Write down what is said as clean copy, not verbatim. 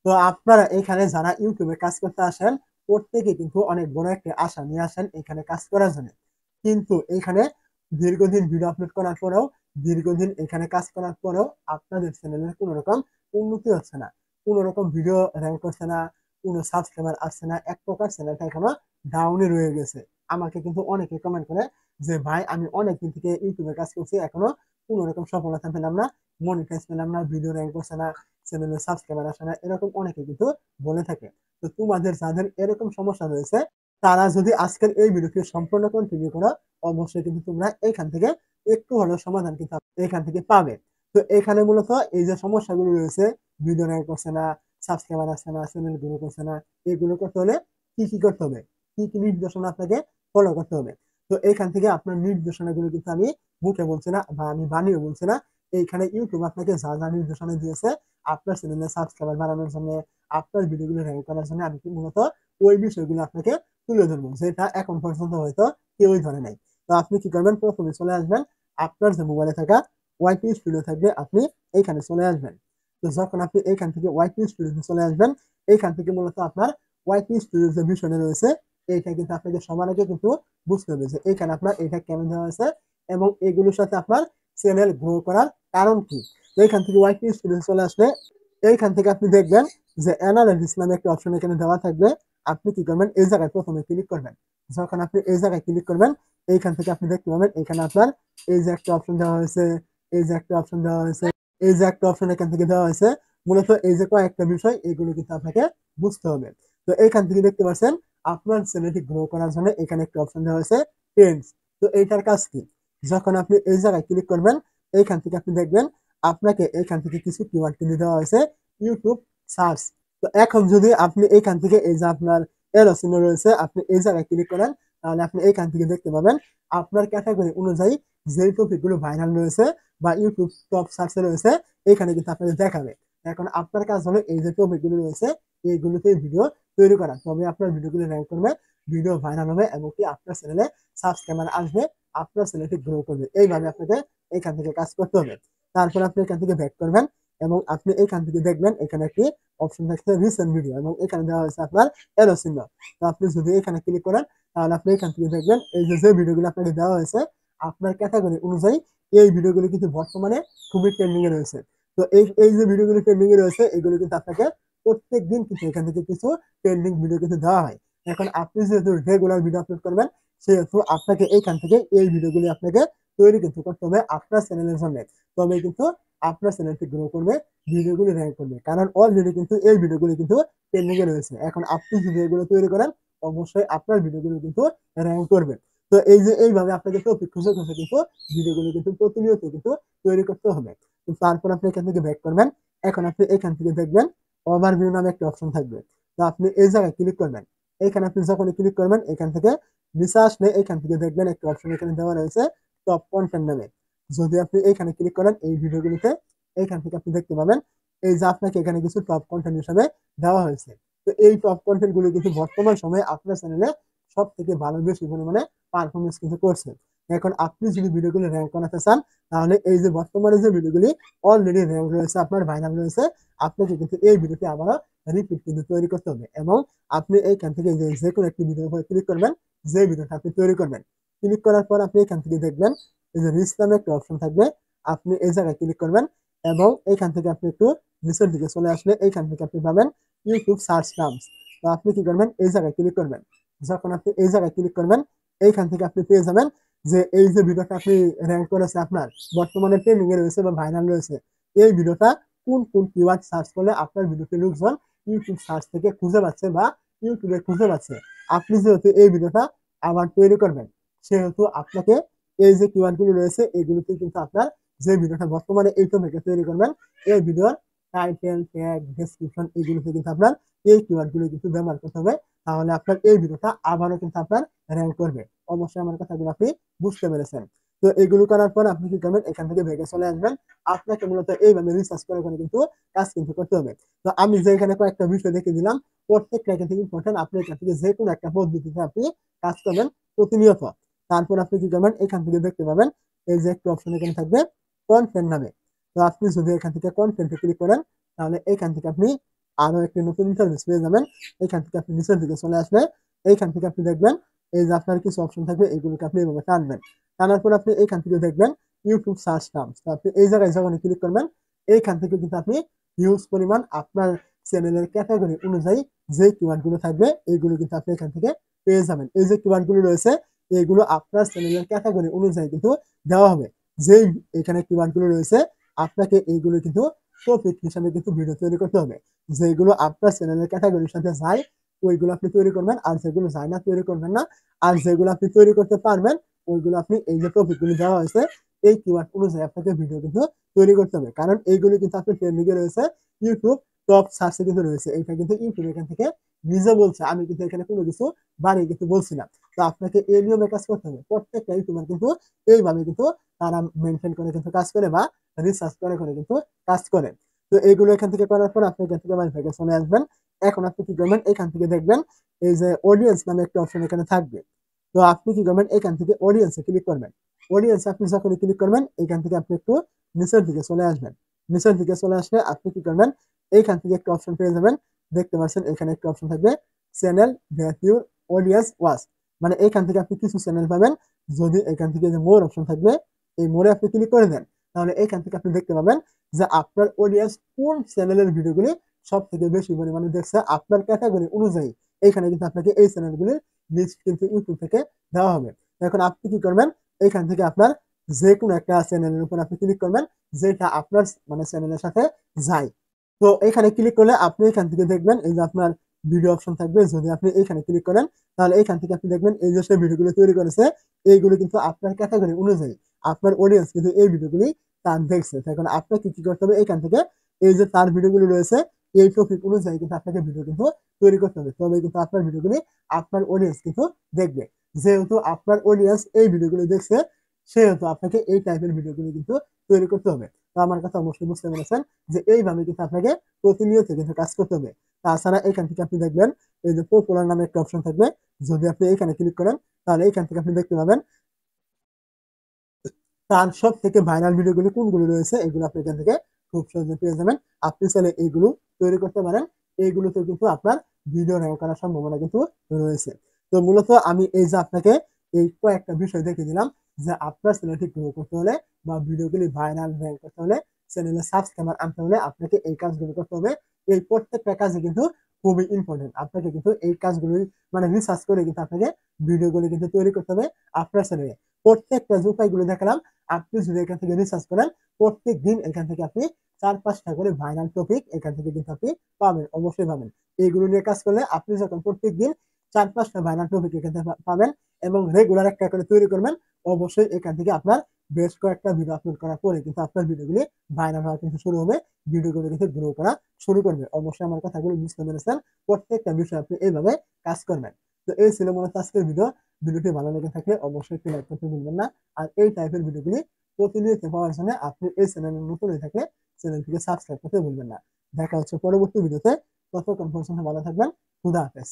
তো আপনারা এখানে যারা ইউটিউবে কাজ করতে আসেন প্রত্যেকে কিন্তু অনেক বড় একটা আশা নিয়ে আসেন এখানে কাজ করার জন্য। কিন্তু এখানে দীর্ঘদিন ভিডিও আপলোড করার পরেও, দীর্ঘদিন এখানে কাজ করার পরেও আপনাদের চ্যানেলের কোনো রকম উন্নতি হচ্ছে না, কোনো রকম ভিডিও র্যাঙ্ক করছে না, কোনো সাবস্ক্রাইবার আসছে না, এক প্রকার চ্যানেলটা এখনো ডাউনে রয়ে গেছে। আমাকে কিন্তু অনেকে কমেন্ট করে যে ভাই আমি অনেকদিন থেকে ইউটিউবে কাজ করছি, এখনো কোনো রকম সফলতা পেলাম না, মনিটাইজ পেলাম না, ভিডিও র্যাঙ্ক করছে না, চ্যানেলে সাবস্ক্রাইবার আসে না, এরকম অনেকে কিন্তু বলে থাকে। তো তোমাদের যাদের এরকম সমস্যা রয়েছে তারা যদি আজকের এই ভিডিওটি সম্পূর্ণ কন্টিনিউ করো, অবশ্যই কিন্তু তোমরা এখান থেকে একটু হলেও সমাধান কিন্তু এখান থেকে পাবে। তো এখানে মূলত এই যে সমস্যাগুলো রয়েছে, ভিডিও র্যাঙ্ক করছে না, সাবস্ক্রাইবার আসছে না, চ্যানেল গ্রো করছে না, এগুলো করতে হলে কি কি করতে হবে, কি কি নির্দেশনা আপনাকে ফলো করতে হবে। তো এখান থেকে আপনার নির্দেশনাগুলো কিন্তু আমি মুখে বলছি না বা আমি বানিয়ে বলছি না, এইখানে ইউটিউব আপনাকে যা যা নির্দেশনা দিয়েছে আপনার চ্যানেলে সাবস্ক্রাইবার বাড়ানোর জন্য, আপনার ভিডিওগুলো র্যাঙ্ক করার জন্য, আমি মূলত ওই বিষয়গুলো আপনাকে তুলে ধরবো যেটা এখন পর্যন্ত হয়তো কেউই ধরে নাই। তো আপনি কি করবেন, প্রথমে চলে আসবেন আপনার যে মোবাইলে থাকা ওয়াইটি স্টুডিও থাকবে, আপনি এইখানে চলে আসবেন। তো যখন আপনি এইখান থেকে ওয়াইটি স্টুডিওতে চলে আসবেন, এইখান থেকে মূলত আপনার ওয়াইটি স্টুডিওর যে বিষয়টা রয়েছে এইটা কিন্তু আপনাকে সবার আগে কিন্তু বুঝতে হবে যে এইখানে আপনার এইটা কেমন দেওয়া হয়েছে এবং এগুলোর সাথে আপনার চ্যানেল গ্রো করার কারণ কি। তো এইখান থেকে ওয়াইটি স্টুডিও চলে আসলে এইখান থেকে আপনি দেখবেন যে অ্যানালাইসিস নামে একটা অপশন এখানে দেওয়া থাকবে। আপনি কি করবেন, এই জায়গায় প্রথমে ক্লিক করবেন। যখন আপনি এই জায়গায় ক্লিক করবেন, এইখান থেকে আপনি দেখতে পাবেন এখানে আপনার এই যে একটা অপশন দেওয়া হয়েছে, এই যে একটা অপশন দেওয়া হয়েছে, এই যে একটা অপশন এখান থেকে দেওয়া হয়েছে। মূলত এই যে কয়েকটা বিষয় এগুলো কিন্তু আপনাকে বুঝতে হবে। তো এইখান থেকে দেখতে পাচ্ছেন আপনার চ্যানেলটি গ্রো করার জন্য এখানে একটা অপশন দেওয়া হয়েছে ট্রেন্ডস। তো এইটার কাজ কি, যখন আপনি এই জায়গায় ক্লিক করবেন এইখান থেকে আপনি দেখবেন আপনাকে এইখান থেকে কিছু কিওয়ার্ড কিনে দেওয়া হয়েছে ইউটিউব সার্চ। তো এখন যদি আপনি এইখান থেকে এই যে আপনার এরো চিহ্ন রয়েছে আপনি এই জায়গায় ক্লিক করেন, তাহলে আপনি এইখান থেকে দেখতে পাবেন আপনার ক্যাটাগরি অনুযায়ী যে টপিকগুলো ভাইরাল রয়েছে বা ইউটিউব টপ সার্চে রয়েছে এখানে কিন্তু আপনাদের দেখাবে। এখন আপনার কাজ হলো এই যে টপিকগুলো রয়েছে এইগুলোতে ভিডিও তৈরি করা, তবে আপনার ভিডিওগুলো র্যাঙ্ক করবে, ভিডিও ভাইরাল হবে এবং কি আপনার চ্যানেলে সাবস্ক্রাইবার আসবে, আপনার চ্যানেলটি গ্রো করবে। এইভাবে আপনাকে এখান থেকে কাজ করতে হবে। তারপর আপনি এখান থেকে ব্যাক করবেন এবং আপনি এখান থেকে দেখবেন এখানে একটি অপশন থাকছে রিসেন্ট ভিডিও এবং এখানে দেওয়া হয়েছে আপনার এরো চিহ্ন। তো আপনি যদি এখানে ক্লিক করেন তাহলে আপনি এখান থেকে দেখবেন এই যে যে ভিডিওগুলো আপনাকে দেওয়া হয়েছে আপনার ক্যাটাগরি অনুযায়ী এই ভিডিওগুলো কিন্তু বর্তমানে খুবই ট্রেন্ডিং এ রয়েছে। তো এই এই যে ভিডিওগুলো ট্রেন্ডিং এ রয়েছে এগুলো কিন্তু আপনাকে প্রত্যেক দিন কিন্তু এখান থেকে কিছু ট্রেন্ডিং ভিডিও কিন্তু দেওয়া হয়। এখন আপনি যেহেতু রেগুলার ভিডিও আপলোড করবেন সেহেতু আপনাকে এইখান থেকে এই ভিডিওগুলি আপনাকে তৈরি কিন্তু করতে হবে আপনার চ্যানেলের জন্য, তবে কিন্তু আপনার চ্যানেলটি গ্রো করবে, ভিডিওগুলি র্যাঙ্ক করবে, কারণ অলরেডি কিন্তু এই ভিডিওগুলি কিন্তু ট্রেন্ডিং এ রয়েছে। এখন আপনি যদি এগুলো তৈরি করেন অবশ্যই আপনার ভিডিওগুলো কিন্তু র্যাঙ্ক করবে। তো এই যে এইভাবে আপনাকে টপিক খুঁজে খুঁজে কিন্তু ভিডিওগুলো কিন্তু প্রতিনিয়ত কিন্তু তৈরি করতে হবে। তো তারপর আপনি এখান থেকে ব্যাক করবেন। এখন আপনি এখান থেকে দেখবেন ওভারভিউ নামে একটা অপশন থাকবে। তো আপনি এই জায়গায় ক্লিক করবেন। এখানে আপনি যখন ক্লিক করবেন এখান থেকে নিচে আসলে এখান থেকে দেখবেন একটা অপশন এখানে দেওয়া রয়েছে টপ কন্টেন্ট নামে। যদি আপনি এখানে ক্লিক করেন এই ভিডিওগুলিতে এইখান থেকে আপনি দেখতে পাবেন এই যে আপনাকে এখানে কিছু টপ কন্টেন্ট হিসাবে দেওয়া হয়েছে। তো এই টপ কন্টেন্ট গুলো কিন্তু বর্তমান সময়ে আপনার চ্যানেলে সব থেকে ভালো বেশি পরিমাণে পারফরমেন্স কিন্তু করছে। এখন আপনি যদি ভিডিওগুলো র্যাঙ্ক করাতে চান তাহলে এই যে বর্তমানে যে ভিডিওগুলি অলরেডি র্যাঙ্ক রয়েছে আপনার ভাইরাল রয়েছে আপনাকে কিন্তু এই ভিডিওটি আবারও রিপিট কিন্তু তৈরি করতে হবে এবং আপনি এইখান থেকে যে কোনো একটি ভিডিওর উপরে ক্লিক করবেন, যে ভিডিওটা আপনি তৈরি করবেন ক্লিক করার পর আপনি এখান থেকে দেখবেন এই যে রিচ নামে একটা অপশন থাকবে। আপনি এই জায়গায় ক্লিক করবেন এবং এইখান থেকে আপনি একটু নিচের দিকে চলে আসলে এইখান থেকে আপনি পাবেন ইউটিউব সার্চ টার্মস। তো আপনি কি করবেন এই জায়গায় ক্লিক করবেন। যখন আপনি এই জায়গায় ক্লিক করবেন এইখান থেকে আপনি পেয়ে যাবেন যে এই যে ভিডিওটা আপনি র্যাঙ্ক করেছে আপনার বর্তমানে ট্রেন্ডিং এ রয়েছে বা ভাইরাল রয়েছে, এই ভিডিওটা কোন কোন কিওয়ার্ড সার্চ করলে আপনার ভিডিওটি লোকজন ইউটিউব সার্চ থেকে খুঁজে পাচ্ছে বা ইউটিউবে খুঁজে পাচ্ছে। আপনি যেহেতু এই ভিডিওটা আবার তৈরি করবেন সেহেতু আপনাকে এই যে কিওয়ার্ড গুলো রয়েছে এগুলোতে কিন্তু আপনার যে ভিডিওটা বর্তমানে এই টপিকে তৈরি করবেন এই ভিডিওর টাইটেল ট্যাগ ডেসক্রিপশন এগুলোতে কিন্তু আপনার এই কিওয়ার্ড গুলো কিন্তু ব্যবহার করতে হবে। তাহলে আপনার এই ভিডিওটা আবারও কিন্তু আপনার র্যাঙ্ক করবে। অবশ্যই আমার কথাগুলো আপনি বুঝতে পেরেছেন। তো এগুলো করার পর আপনি কি করবেন এখান থেকে ভেগে চলে আসবেন। আপনাকে মূলত এইভাবে রিসার্চ করে করে কিন্তু কাজ কিন্তু করতে হবে। তো আমি যে এখানে কয়েকটা বিষয় দেখে দিলাম প্রত্যেকটা এখান থেকে ইম্পর্টেন্ট, আপনি এখান থেকে যে কোনো একটা পদ্ধতিতে আপনি কাজ করবেন প্রতিনিয়ত। তারপর আপনি কি করবেন এখান থেকে দেখতে পাবেন এই যে একটা অপশন এখানে থাকবে কন্টেন্ট নামে। তো আপনি যদি এখান থেকে কন্টেন্টে ক্লিক করেন তাহলে এখান থেকে আপনি আরো একটি নতুন ইন্টারফেস পেয়ে যাবেন। এখান থেকে আপনি নিচের দিকে চলে আসলে এইখান থেকে আপনি দেখবেন এই যে আপনার কিছু অপশন থাকবে, এইগুলোকে আপনি এইভাবে টানবেন। টানার পর আপনি এইখান থেকে দেখবেন ইউটিউব সার্চ টার্মস। তো আপনি এই জায়গায় যখন ক্লিক করবেন এইখান থেকে কিন্তু আপনি হিউজ পরিমাণ আপনার চ্যানেলের ক্যাটাগরি অনুযায়ী যে কিওয়ার্ড গুলো থাকবে এইগুলো কিন্তু আপনি এখান থেকে পেয়ে যাবেন। এই যে কিওয়ার্ড গুলো রয়েছে এইগুলো আপনার চ্যানেলের ক্যাটাগরি অনুযায়ী কিন্তু দেওয়া হবে। যেই এখানে কিওয়ার্ড গুলো রয়েছে আপনাকে এইগুলো কিন্তু টপিক হিসাবে কিন্তু ভিডিও তৈরি করতে হবে। যেগুলো আপনার চ্যানেলের ক্যাটাগরির সাথে যায় ওইগুলো আপনি তৈরি করবেন, আর যেগুলো যায় না তৈরি করবেন না। আর যেগুলো আপনি তৈরি করতে পারবেন ওইগুলো আপনি এই যে টপিকগুলো দেওয়া হয়েছে এই কিওয়ার্ড অনুযায়ী আপনাকে ভিডিও কিন্তু তৈরি করতে হবে, কারণ এইগুলো কিন্তু আপনার ট্রেন্ডিং এ রয়েছে, ইউটিউব টপ সার্চে কিন্তু রয়েছে। এইটা কিন্তু ইউটিউব এখান থেকে নিজে বলছে, আমি কিন্তু এখানে কোনো কিছু বানিয়ে কিন্তু বলছি না। তো আপনাকে এই নিয়মে কাজ করতে হবে। প্রত্যেকটা ইউটিউবার কিন্তু এইভাবে কিন্তু তারা মেনটেন করে কিন্তু কাজ করে বা রিসার্চ করে করে কিন্তু কাজ করে। তো এইগুলো এখান থেকে করার পর আপনি এখান থেকে মাইফাইকে চলে আসবেন। এখন আপনি কি করবেন এখান থেকে দেখবেন এই যে অডিয়েন্স নামে একটা অপশন এখানে থাকবে। তো আপনি কি করবেন এখান থেকে অডিয়েন্সে ক্লিক করবেন। অডিয়েন্স আপনি যখন ক্লিক করবেন এখান থেকে আপনি একটু নিচের দিকে চলে আসবেন। নিচের দিকে চলে আসলে আপনি কি করবেন এইখান থেকে একটা অপশন পেয়ে যাবেন। দেখতে পাচ্ছেন এখানে একটা অপশন থাকবে channel that your audience watch. মানে এইখান থেকে আপনি কিছু চ্যানেল পাবেন। যদি এখান থেকে যে মোর অপশন থাকবে এই মোরে আপনি ক্লিক করে দেন তাহলে এইখান থেকে আপনি দেখতে পাবেন যে আপনার অডিয়েন্স কোন চ্যানেলের ভিডিওগুলি সব থেকে বেশি পরিমাণে দেখছে আপনার ক্যাটাগরি অনুযায়ী। এইখানে কিন্তু আপনাকে এই চ্যানেলগুলির লিস্ট কিন্তু ইউটিউব থেকে দেওয়া হবে। এখন আপনি কি করবেন এইখান থেকে আপনার যে কোনো একটা চ্যানেলের উপর আপনি ক্লিক করবেন যেটা আপনার মানে চ্যানেলের সাথে যায়। তো এখানে ক্লিক করলে আপনি এখান থেকে দেখবেন এই যে আপনার ভিডিও অপশন থাকবে। যদি আপনি এখানে ক্লিক করেন তাহলে এখান থেকে আপনি দেখবেন এই যে ভিডিওগুলো তৈরি করেছে এইগুলো কিন্তু আপনার ক্যাটাগরি অনুযায়ী আপনার অডিয়েন্স কিন্তু এই ভিডিওগুলি তার দেখছে। এখন আপনাকে কি করতে হবে এখান থেকে এই যে তার ভিডিওগুলো রয়েছে এই টপিক অনুযায়ী কিন্তু আপনাকে ভিডিও কিন্তু তৈরি করতে হবে, তবে কিন্তু আপনার ভিডিওগুলি আপনার অডিয়েন্স কিন্তু দেখবে। যেহেতু আপনার অডিয়েন্স এই ভিডিওগুলো দেখছে সেহেতু আপনাকে এই টাইপের ভিডিওগুলো কিন্তু তৈরি করতে হবে। তো আমার কথা অবশ্যই বুঝতে পেরেছেন যে এইভাবে কিন্তু আপনাকে প্রতিনিয়ত কিন্তু কাজ করতে হবে। তাছাড়া এখান থেকে আপনি দেখবেন এই যে পপুলার নামে একটা অপশন থাকবে। যদি আপনি এখানে ক্লিক করেন তাহলে এখান থেকে আপনি দেখতে পাবেন তার সব থেকে ভাইরাল ভিডিওগুলো কোনগুলো রয়েছে এগুলো আপনি এখান থেকে খুব সহজে পেয়ে যাবেন। আপনি চাইলে এইগুলো তৈরি করতে পারেন। এইগুলোতে কিন্তু আপনার ভিডিও র্যাঙ্ক করার সম্ভাবনা কিন্তু রয়েছে। তো মূলত আমি এই যে আপনাকে এই কয়েকটা বিষয় দেখে দিলাম যে আপনার চ্যানেলটি গ্রো করতে হলে বা ভিডিওগুলি ভাইরাল র্যাঙ্ক করতে হলে চ্যানেলে সাবস্ক্রাইবার আনতে হলে আপনাকে এই কাজগুলো করতে হবে। এই প্রত্যেকটা কাজে কিন্তু খুবই ইম্পর্টেন্ট। আপনাকে কিন্তু এই কাজগুলি মানে রিসার্চ করে কিন্তু আপনাকে ভিডিওগুলি কিন্তু তৈরি করতে হবে আপনার চ্যানেলে। প্রত্যেকটা যে উপায়গুলো দেখালাম আপনি যদি এখান থেকে রিসার্চ করেন প্রত্যেক দিন এখান থেকে আপনি 4-5টা করে ভাইরাল টপিক এখান থেকে কিন্তু আপনি পাবেন, অবশ্যই পাবেন। এইগুলো নিয়ে কাজ করলে আপনি যখন প্রত্যেক দিন 4-5টা ভাইরাল টপিক এখান থেকে পাবেন এবং রেগুলার একটা করে তৈরি করবেন, অবশ্যই এখান থেকে আপনার বেশ কয়েকটা ভিডিও আপলোড করার পরে কিন্তু আপনার ভিডিওগুলি ভাইরাল হওয়া কিন্তু শুরু হবে, ভিডিওগুলো কিন্তু গ্রো করা শুরু করবে। অবশ্যই আমার কথাগুলো বুঝতে পেরেছেন। প্রত্যেকটা বিষয় আপনি এইভাবে কাজ করবেন। তো এই ছিল মূলত আজকের ভিডিও। ভিডিওটি ভালো লেগে থাকলে অবশ্যই একটি লাইক করতে ভুলবেন না। আর এই টাইপের ভিডিওগুলি প্রতিনিয়ত পাওয়ার জন্য আপনি এই চ্যানেলে নতুন হয়ে থাকলে চ্যানেলটিকে সাবস্ক্রাইব করতে ভুলবেন না। দেখা হচ্ছে পরবর্তী ভিডিওতে। ততক্ষণ পর্যন্ত ভালো থাকবেন। খুদা হাফেজ।